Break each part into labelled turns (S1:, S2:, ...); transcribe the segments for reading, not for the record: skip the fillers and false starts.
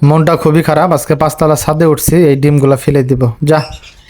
S1: মনটা খুবই খারাপ। আজকে 5তলা ছাদে উঠছি, এই ডিমগুলা ফেলে দিব। যা,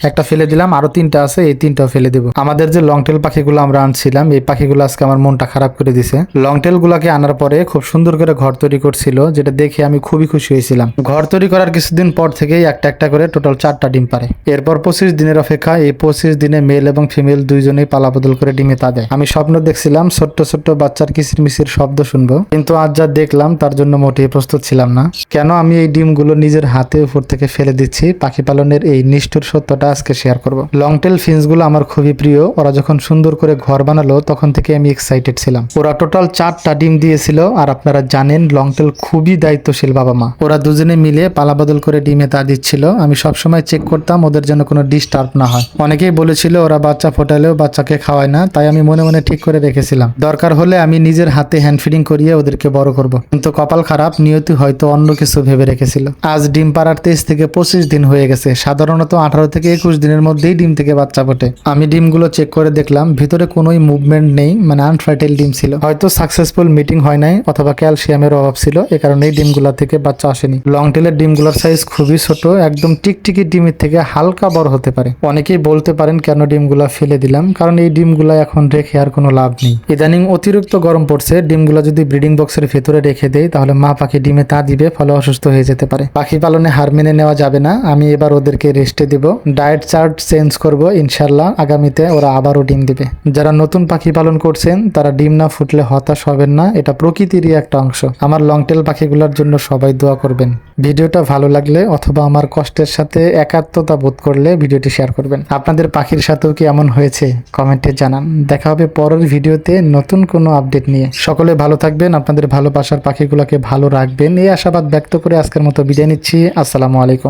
S1: একটা ফেলে দিলাম, আরো 3টা আছে, এই 3টাও ফেলে দিব। আমাদের যে লংটেল পাখিগুলো আমরা আনছিলাম, এই পাখিগুলো আজকে আমার মনটা খারাপ করে দিছে। লংটেল গুলাকে আনার পরে খুব সুন্দর করে ঘর তৈরি করছিল, যেটা দেখে আমি খুবই খুশি হয়েছিলাম। ঘর তৈরি করার কিছুদিন পর থেকেই একটা একটা করে টোটাল 4টা ডিম পারে। এরপর 25 দিনের অপেক্ষা। এই 25 দিনে মেল এবং ফিমেল দুইজনেই পালা বদল করে ডিমে তা দেয়। আমি স্বপ্ন দেখছিলাম ছোট্ট ছোট্ট বাচ্চার কিচিরমিচির শব্দ শুনবো, কিন্তু আজ যা দেখলাম তার জন্য মোটেই প্রস্তুত ছিলাম না। কেন আমি এই ডিমগুলো নিজের হাতে উপর থেকে ফেলে দিচ্ছি, পাখি পালনের এই নিষ্ঠুর সত্যটা আজকে শেয়ার করব। লংটেল ফিন্সগুলো আমার খুবই প্রিয়। ওরা যখন সুন্দর করে ঘর বানালো তখন থেকে আমি এক্সাইটেড ছিলাম। ওরা টোটাল 4টা ডিম দিয়েছিল। আর আপনারা জানেন লংটেল খুবই দায়িত্বশীল বাবা মা। ওরা দুজনে মিলে পালা বদল করে ডিমে তা দিচ্ছিল। আমি সবসময় চেক করতাম ওদের যেন কোনো ডিস্টার্ব না হয়। অনেকেই বলেছিল ওরা বাচ্চা ফোটালেও বাচ্চাকে খাওয়ায় না, তাই আমি মনে মনে ঠিক করে রেখেছিলাম দরকার হলে আমি নিজের হাতে হ্যান্ড ফিডিং করিয়ে ওদেরকে বড় করব। কিন্তু কপাল খারাপ, নিয়তি হয়তো অন্য কিছু ভেবে রেখেছিল। আজ ডিম পাড়ার 23 থেকে 25 দিন হয়ে গেছে। সাধারণত 18 থেকে 21 দিনের মধ্যেই ডিম থেকে বাচ্চা ফোটে। আমি ডিমগুলো চেক করে দেখলাম ভিতরে কোনোই মুভমেন্ট নেই, মানে আনফার্টাইল ডিম ছিল। হয়তো সাকসেসফুল মিটিং হয় নাই অথবা ক্যালসিয়ামের অভাব ছিল, এ কারণে ডিমগুলা থেকে বাচ্চা আসেনি। লংটেলের ডিমগুলোর সাইজ খুবই ছোট, একদম টিকটিকি ডিমের থেকে হালকা বড় হতে পারে। অনেকেই বলতে পারেন কেন ডিমগুলা ফেলে দিলাম, কারণ এই ডিমগুলা এখন রেখে আর কোনো লাভ নেই। ইদানিং অতিরিক্ত গরম পড়ছে, ডিমগুলা যদি ব্রিডিং বক্সের ভেতরে রেখে দেয় তাহলে মা পাখি ডিমে তা দিবে, ফলে অসুস্থ হয়ে যেতে পারে। পাখি পালনে হার মেনে নেওয়া যাবে না। আমি এবার ওদেরকে রেস্টে দিব, ডায়েট চার্ট চেঞ্জ করব। ইনশাল্লাহ আগামীতে ওরা আবারও ডিম দিবে। যারা নতুন পাখি পালন করছেন তারা ডিম না ফুটলে হতাশ হবেন না, এটা প্রকৃতিরই একটা অংশ। আমার লংটেল পাখিগুলোর জন্য সবাই দোয়া করবেন। ভিডিওটা ভালো লাগলে অথবা আমার কষ্টের সাথে একাত্মতা বোধ করলে ভিডিওটি শেয়ার করবেন। আপনাদের পাখির সাথেও কি এমন হয়েছে কমেন্টে জানান। দেখা হবে পরের ভিডিওতে নতুন কোনো আপডেট নিয়ে। সকলে ভালো থাকবেন, আপনাদের ভালোবাসার পাখিগুলোকে ভালো রাখবেন, এই আশাবাদ ব্যক্ত করে আজকের মতো বিদায় নিচ্ছি। আসসালামু আলাইকুম।